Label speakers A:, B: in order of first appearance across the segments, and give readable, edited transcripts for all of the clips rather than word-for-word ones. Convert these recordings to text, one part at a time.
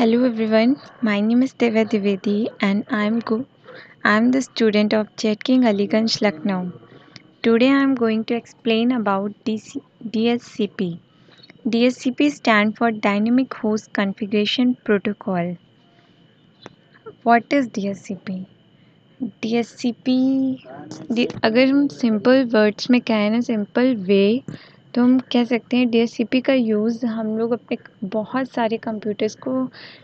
A: Hello everyone, my name is Divya Divedi and I am the student of Jet King Aliganj, Lucknow. Today I am going to explain about DSCP. DSCP stands for Dynamic Host Configuration Protocol. What is DSCP? DSCP अगर हम simple words में कहें ना simple way तो हम कह सकते हैं DSCP का यूज़ हम लोग अपने बहुत सारे कंप्यूटर्स को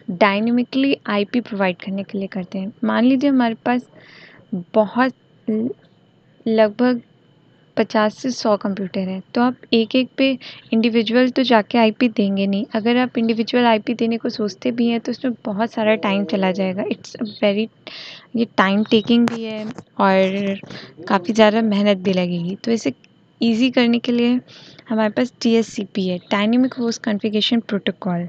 A: डायनेमिकली आईपी प्रोवाइड करने के लिए करते हैं। मान लीजिए हमारे पास बहुत लगभग 50 से 100 कंप्यूटर है तो आप एक एक पे इंडिविजुअल तो जाके आईपी देंगे नहीं। अगर आप इंडिविजुअल आईपी देने को सोचते भी हैं तो उसमें बहुत सारा टाइम चला जाएगा। ये टाइम टेकिंग भी है और काफ़ी ज़्यादा मेहनत भी लगेगी। तो इसे ईज़ी करने के लिए हमारे पास DSCP है, डायनेमिक होस्ट कॉन्फ़िगरेशन प्रोटोकॉल,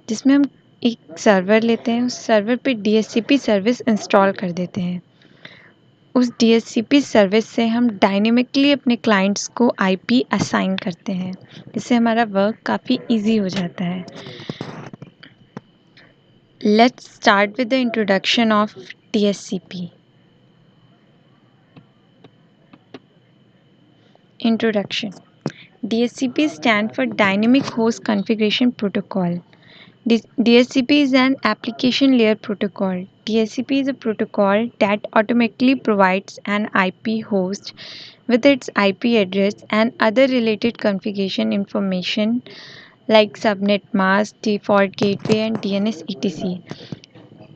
A: जिसमें हम एक सर्वर लेते हैं, उस सर्वर पे DSCP सर्विस इंस्टॉल कर देते हैं। उस DSCP सर्विस से हम डायनेमिकली अपने क्लाइंट्स को आईपी असाइन करते हैं, जिससे हमारा वर्क काफ़ी ईजी हो जाता है। Let's start with the introduction of DSCP. Introduction. DSCP stands for Dynamic Host Configuration Protocol. DSCP is an application layer protocol. DSCP is a protocol that automatically provides an IP host with its IP address and other related configuration information like subnet mask, default gateway and DNS etc.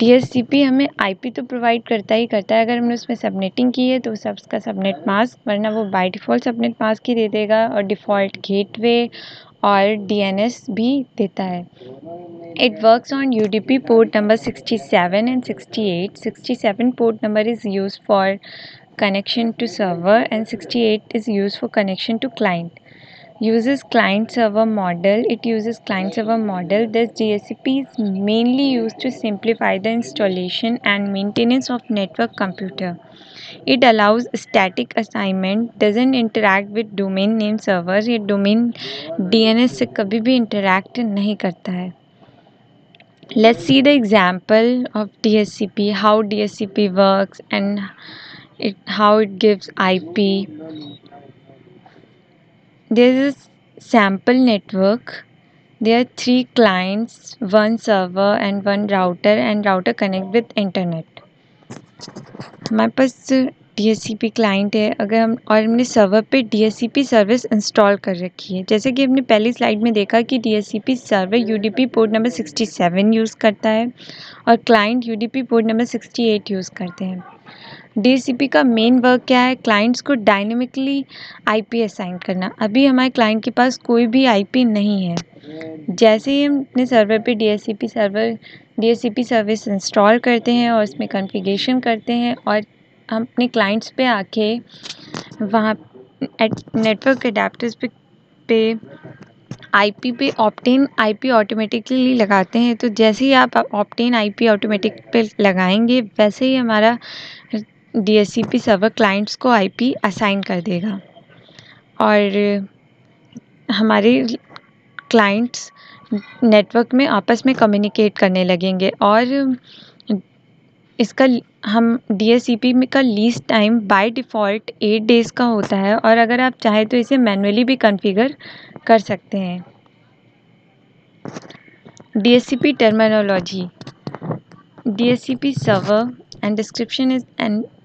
A: DSCP हमें IP तो provide करता ही करता है। अगर हमने उसमें subnetting की है तो उसका सबनेट मास्क, वरना वो बाय डिफ़ॉल्ट सबनेट मास्क ही दे देगा और डिफ़ॉल्ट गेटवे और DNS भी देता है। It works on UDP port number 67 and 68. 67 port number is used for connection to server and 68 is used for connection to client. Uses client server model. It uses client server model. This DSCP is mainly used to simplify the installation and maintenance of network computer. It allows static assignment, doesn't interact with domain name servers. ये domain DNS से कभी भी interact नहीं करता है. Let's see the example of DSCP, how DSCP works and how it gives IP. There is a sample network. There are 3 clients, 1 server and 1 router, and router connect with internet. हमारे पास DSCP client है अगर हम और हमने server पे DSCP service install कर रखी है। जैसे कि हमने पहली स्लाइड में देखा कि DSCP server UDP port number 67 use करता है और client UDP port number 68 use करते हैं। DSCP का मेन वर्क क्या है? क्लाइंट्स को डायनेमिकली IP असाइन करना। अभी हमारे क्लाइंट के पास कोई भी IP नहीं है। जैसे ही हम अपने सर्वर पे DSCP सर्विस इंस्टॉल करते हैं और उसमें कॉन्फ़िगरेशन करते हैं और हम अपने क्लाइंट्स पे आके वहाँ नेटवर्क एडेप्टर्स पे IP पे ऑप्टेन IP ऑटोमेटिकली लगाते हैं। तो जैसे ही आप ऑप्टेन IP ऑटोमेटिक पे लगाएंगे वैसे ही हमारा DSCP सर्वर क्लाइंट्स को IP असाइन कर देगा और हमारे क्लाइंट्स नेटवर्क में आपस में कम्युनिकेट करने लगेंगे और इसका हम DSCP में का least time by default 8 days का होता है और अगर आप चाहें तो इसे मैन्युअली भी कॉन्फ़िगर कर सकते हैं। DSCP terminology. DSCP server and description is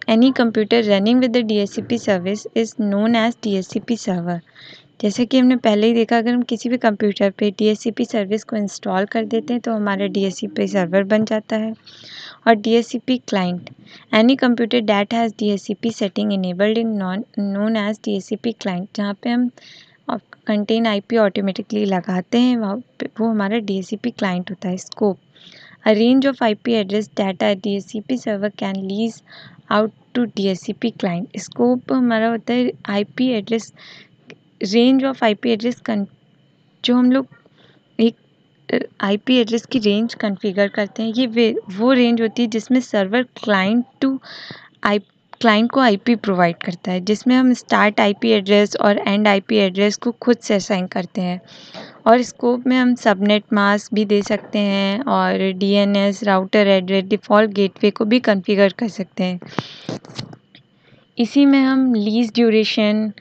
A: any computer running with the DSCP service is known as DSCP server. जैसे कि हमने पहले ही देखा अगर हम किसी भी कंप्यूटर पे DSCP सर्विस को इंस्टॉल कर देते हैं तो हमारा DSCP सर्वर बन जाता है। और DSCP client, any computer that has DSCP setting enabled in known as DSCP client, जहाँ पे हम कंटेन IP ऑटोमेटिकली लगाते हैं वो हमारा DSCP client होता है। Scope, a range of IP address data DSCP server can lease out to DSCP client. Scope हमारा होता है IP address, range of IP address जो हम लोग एक IP एड्रेस की रेंज कॉन्फ़िगर करते हैं। ये वो रेंज होती है जिसमें सर्वर क्लाइंट को IP प्रोवाइड करता है, जिसमें हम स्टार्ट IP एड्रेस और एंड IP एड्रेस को खुद से असाइन करते हैं और स्कोप में हम सबनेट मास्क भी दे सकते हैं और DNS, router address, default gateway को भी कॉन्फ़िगर कर सकते हैं। इसी में हम लीज़ ड्यूरेशन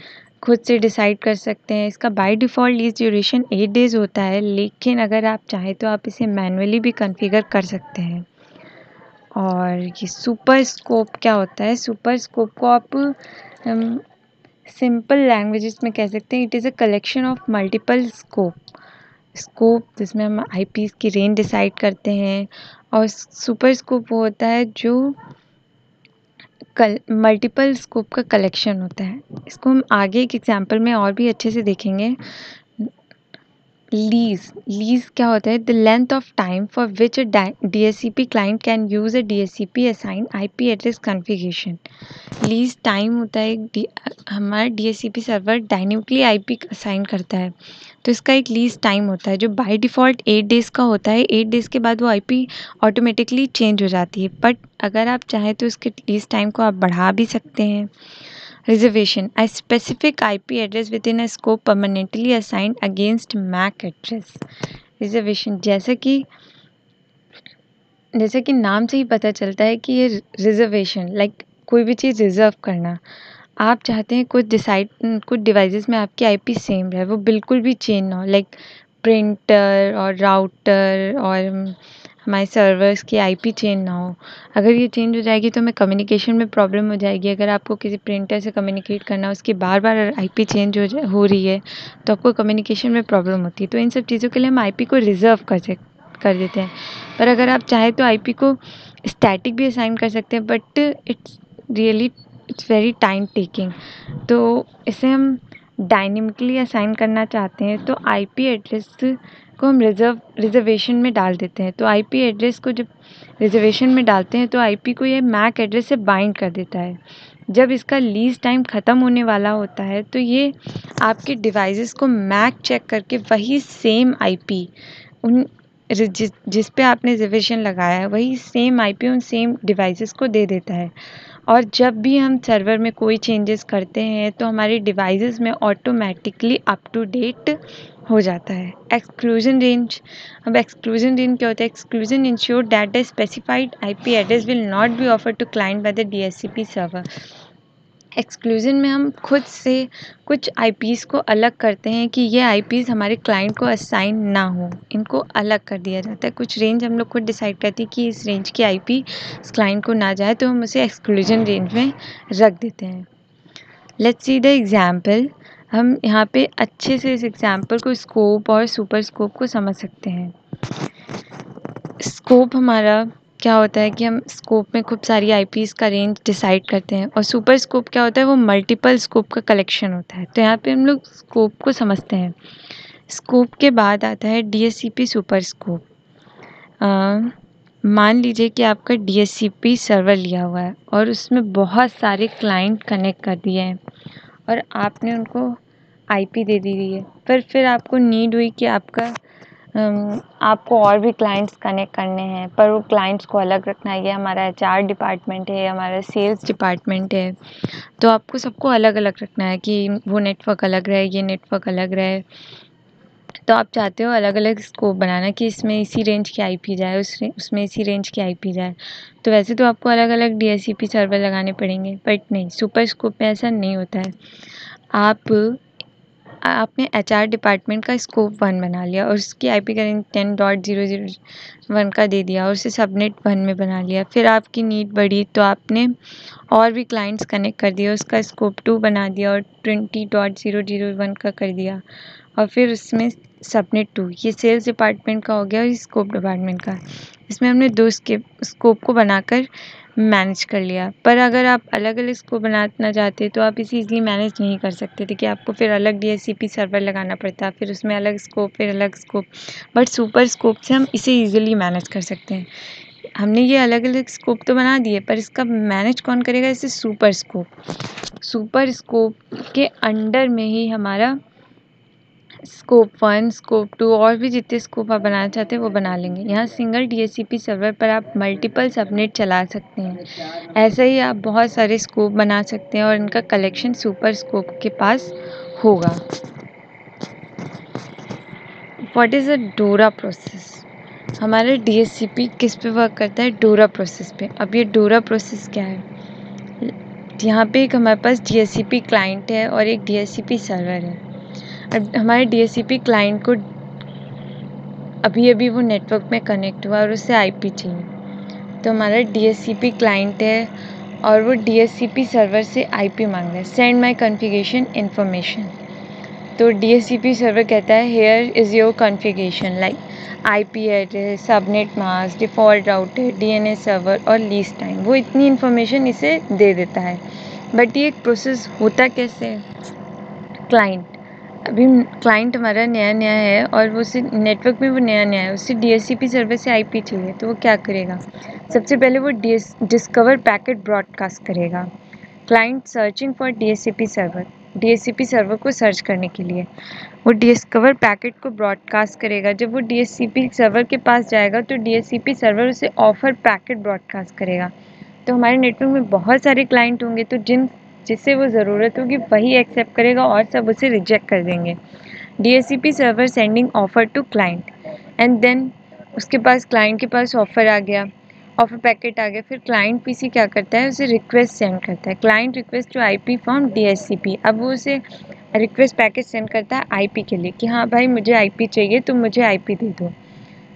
A: खुद से डिसाइड कर सकते हैं। इसका by default lease duration 8 days होता है, लेकिन अगर आप चाहें तो आप इसे मैनुअली भी कॉन्फ़िगर कर सकते हैं। और ये सुपर स्कोप क्या होता है? सुपर स्कोप को आप सिंपल लैंग्वेजेस में कह सकते हैं, it is a collection of multiple scope जिसमें हम आईपीस की रेंज डिसाइड करते हैं। और सुपर स्कोप वो होता है जो मल्टीपल स्कोप का कलेक्शन होता है। इसको हम आगे एक एग्जांपल में और भी अच्छे से देखेंगे। लीज क्या होता है? The length of time for which a DSCP client can use a DSCP assign IP address configuration. Lease time होता है, हमारा DSCP server dynamically IP assign करता है, तो इसका एक लीज टाइम होता है जो बाय डिफ़ॉल्ट 8 डेज़ का होता है। 8 डेज़ के बाद वो आईपी ऑटोमेटिकली चेंज हो जाती है, बट अगर आप चाहें तो इसके लीज टाइम को आप बढ़ा भी सकते हैं। Reservation: a specific IP address within a scope permanently assigned against MAC address. Reservation: जैसा कि नाम से ही पता चलता है कि ये रिजर्वेशन लाइक कोई भी चीज़ रिजर्व करना। आप चाहते हैं कुछ डिवाइसेस में आपकी आईपी सेम रहे, वो बिल्कुल भी चेंज ना हो, लाइक प्रिंटर और राउटर और हमारे सर्वर्स की आईपी चेंज ना हो। अगर ये चेंज हो जाएगी तो हमें कम्युनिकेशन में प्रॉब्लम हो जाएगी। अगर आपको किसी प्रिंटर से कम्युनिकेट करना है, उसकी बार बार आईपी चेंज हो रही है, तो आपको कम्युनिकेशन में प्रॉब्लम होती है। तो इन सब चीज़ों के लिए हम आईपी को रिज़र्व कर देते हैं। पर अगर आप चाहें तो आईपी को स्टैटिक भी असाइन कर सकते हैं, but it's very time taking. तो इसे हम डायनेमिकली असाइन करना चाहते हैं तो आईपी एड्रेस को हम रिजर्वेशन में डाल देते हैं। तो आईपी एड्रेस को जब रिजर्वेशन में डालते हैं तो आईपी को ये मैक एड्रेस से बाइंड कर देता है। जब इसका लीज टाइम ख़त्म होने वाला होता है तो ये आपके डिवाइसेस को मैक चेक करके वही सेम आईपी उन जिस पे आपने रिजर्वेशन लगाया है वही सेम आईपी उन सेम डिवाइसेस को दे देता है। और जब भी हम सर्वर में कोई चेंजेस करते हैं तो हमारे डिवाइसेस में ऑटोमेटिकली अप टू डेट हो जाता है। एक्सक्लूजन रेंज: अब एक्सक्लूजन रेंज क्या होता है? Exclusion ensure that the specified IP address will not be offer to client by the DSCP server. Exclusion में हम खुद से कुछ आईपीज़ को अलग करते हैं कि ये आईपीज़ हमारे क्लाइंट को असाइन ना हो, इनको अलग कर दिया जाता है। कुछ रेंज हम लोग खुद डिसाइड करते हैं कि इस रेंज की आईपी इस क्लाइंट को ना जाए, तो हम उसे एक्सक्लूजन रेंज में रख देते हैं। Let's see the example. हम यहाँ पे अच्छे से इस एग्जाम्पल को स्कोप और सुपर स्कोप को समझ सकते हैं। स्कोप हमारा क्या होता है कि हम स्कोप में खूब सारी आईपीज़ का रेंज डिसाइड करते हैं, और सुपर स्कोप क्या होता है? वो मल्टीपल स्कोप का कलेक्शन होता है। तो यहाँ पे हम लोग स्कोप को समझते हैं। स्कोप के बाद आता है डीएससीपी सुपर स्कोप। मान लीजिए कि आपका डीएससीपी सर्वर लिया हुआ है और उसमें बहुत सारे क्लाइंट कनेक्ट कर दिए हैं और आपने उनको आईपी दे दी है, पर फिर आपको नीड हुई कि आपको और भी क्लाइंट्स कनेक्ट करने हैं, पर वो क्लाइंट्स को अलग रखना है। ये हमारा एचआर डिपार्टमेंट है, हमारा सेल्स डिपार्टमेंट है, तो आपको सबको अलग अलग रखना है कि वो नेटवर्क अलग रहे, ये नेटवर्क अलग रहे। तो आप चाहते हो अलग अलग स्कोप बनाना कि इसमें इसी रेंज की आईपी जाए, उसमें इसी रेंज की आईपी जाए। तो वैसे तो आपको अलग अलग डीएससीपी सर्वर लगाने पड़ेंगे, बट नहीं, सुपर स्कोप में ऐसा नहीं होता है। आपने एचआर डिपार्टमेंट का स्कोप 1 बना लिया और उसकी आईपी का रेंज 10.0.0.1 का दे दिया और उसे सबनेट 1 में बना लिया। फिर आपकी नीड बढ़ी तो आपने और भी क्लाइंट्स कनेक्ट कर दिया, उसका स्कोप 2 बना दिया और 20.0.0.1 का कर दिया, और फिर उसमें सबनेट 2। ये सेल्स डिपार्टमेंट का हो गया और स्कोप डिपार्टमेंट का। इसमें हमने 2 स्कोप को बनाकर मैनेज कर लिया। पर अगर आप अलग अलग स्कोप बनाना चाहते तो आप इसे ईज़िली मैनेज नहीं कर सकते थे कि आपको फिर अलग डीएससीपी सर्वर लगाना पड़ता, फिर उसमें अलग स्कोप, फिर अलग स्कोप। बट सुपर स्कोप से हम इसे ईज़िली मैनेज कर सकते हैं। हमने ये अलग अलग स्कोप तो बना दिए, पर इसका मैनेज कौन करेगा? इसे सुपर स्कोप के अंडर में ही हमारा स्कोप 1, स्कोप 2 और भी जितने स्कोप आप बनाना चाहते हैं वो बना लेंगे। यहाँ सिंगल डीएससीपी सर्वर पर आप मल्टीपल सबनेट चला सकते हैं। ऐसे ही आप बहुत सारे स्कोप बना सकते हैं और इनका कलेक्शन सुपर स्कोप के पास होगा। व्हाट इज़ अ डोरा प्रोसेस? हमारा DHCP किस पे वर्क करता है? डोरा प्रोसेस पे। अब ये डोरा प्रोसेस क्या है? यहाँ पे एक हमारे पास DHCP क्लाइंट है और एक DHCP सर्वर है। अब हमारे DHCP क्लाइंट को अभी अभी वो नेटवर्क में कनेक्ट हुआ और उससे IP चाहिए। तो हमारा DHCP क्लाइंट है और वो DHCP सर्वर से IP मांग रहा है, सेंड माई कॉन्फ़िगरेशन इन्फॉर्मेशन। तो DHCP सर्वर कहता है here is your configuration like IP address, subnet mask, default router, DNS server और लीज टाइम। वो इतनी इन्फॉर्मेशन इसे दे देता है। बट ये एक प्रोसेस होता कैसे है? अभी क्लाइंट हमारा नया नया है और वो उसे नेटवर्क में वो नया नया है, उसे DHCP सर्वर से IP चाहिए। तो वो क्या करेगा? सबसे पहले वो डिस्कवर पैकेट ब्रॉडकास्ट करेगा। Client searching for DHCP server, DHCP server को सर्च करने के लिए वो डिस्कवर पैकेट को ब्रॉडकास्ट करेगा। जब वो DHCP सर्वर के पास जाएगा तो DHCP सर्वर उसे ऑफर पैकेट ब्रॉडकास्ट करेगा। तो हमारे नेटवर्क में बहुत सारे क्लाइंट होंगे, तो जिससे वो ज़रूरत होगी वही एक्सेप्ट करेगा और सब उसे रिजेक्ट कर देंगे। DHCP server sending offer to client and then उसके पास क्लाइंट के पास ऑफर आ गया, ऑफर पैकेट आ गया। फिर क्लाइंट PC क्या करता है? उसे रिक्वेस्ट सेंड करता है, client request to IP from DHCP। अब वो उसे रिक्वेस्ट पैकेज सेंड करता है IP के लिए कि हाँ भाई मुझे IP चाहिए, तुम मुझे IP दे दो।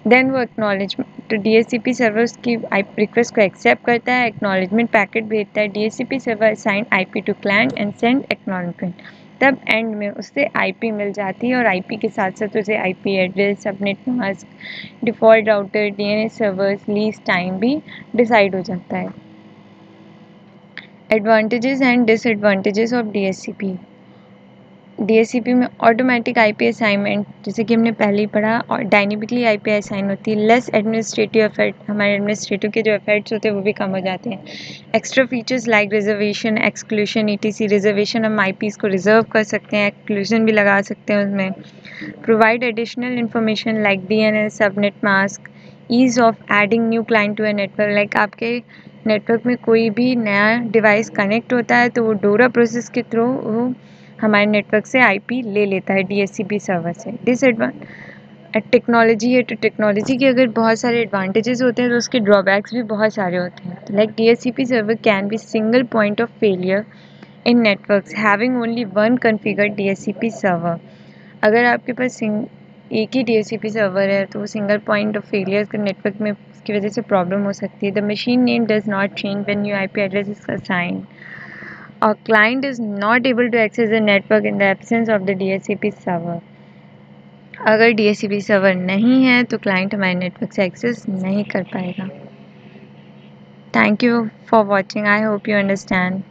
A: देन वो एक्नॉलेजमेंट, तो DHCP सर्वर उसकी रिक्वेस्ट को एक्सेप्ट करता है, एक्नॉलेजमेंट पैकेट भेजता है। DHCP server assign IP to client and send acknowledgement. तब एंड में उससे IP मिल जाती है और IP के साथ साथ उसे IP address, subnet mask, default router, DNS servers, lease time भी डिसाइड हो जाता है। Advantages and disadvantages of DHCP। DHCP में ऑटोमेटिक IP असाइनमेंट, जैसे कि हमने पहले ही पढ़ा, और डायनेमिकली IP असाइन होती है। लेस एडमिनिस्ट्रेटिव एफर्ट, हमारे एडमिनिस्ट्रेटिव के जो एफर्ट्स होते हैं वो भी कम हो जाते हैं। Extra features like reservation, exclusion, ETC। Reservation हम IPs को रिजर्व कर सकते हैं, एक्सक्लूशन भी लगा सकते हैं उसमें। Provide additional information like DNS, subnet mask, ease of adding new client to a network. Like आपके नेटवर्क में कोई भी नया डिवाइस कनेक्ट होता है तो वो डोरा प्रोसेस के थ्रू वो हमारे नेटवर्क से IP ले लेता है DHCP सर्वर से। टेक्नोलॉजी है, तो टेक्नोलॉजी के अगर बहुत सारे एडवांटेजेस होते हैं तो उसके ड्रॉबैक्स भी बहुत सारे होते हैं। Like DHCP server can be single point of failure in networks having only one configured DHCP server. अगर आपके पास एक ही DHCP सर्वर है तो वो सिंगल पॉइंट ऑफ फेलियर के नेटवर्क में उसकी वजह से प्रॉब्लम हो सकती है। The machine name does not change when new IP address is assigned. A client is not able to access the network in the absence of the DHCP server. अगर DHCP server नहीं है तो client हमारे network से access नहीं कर पाएगा। Thank you for watching. I hope you understand.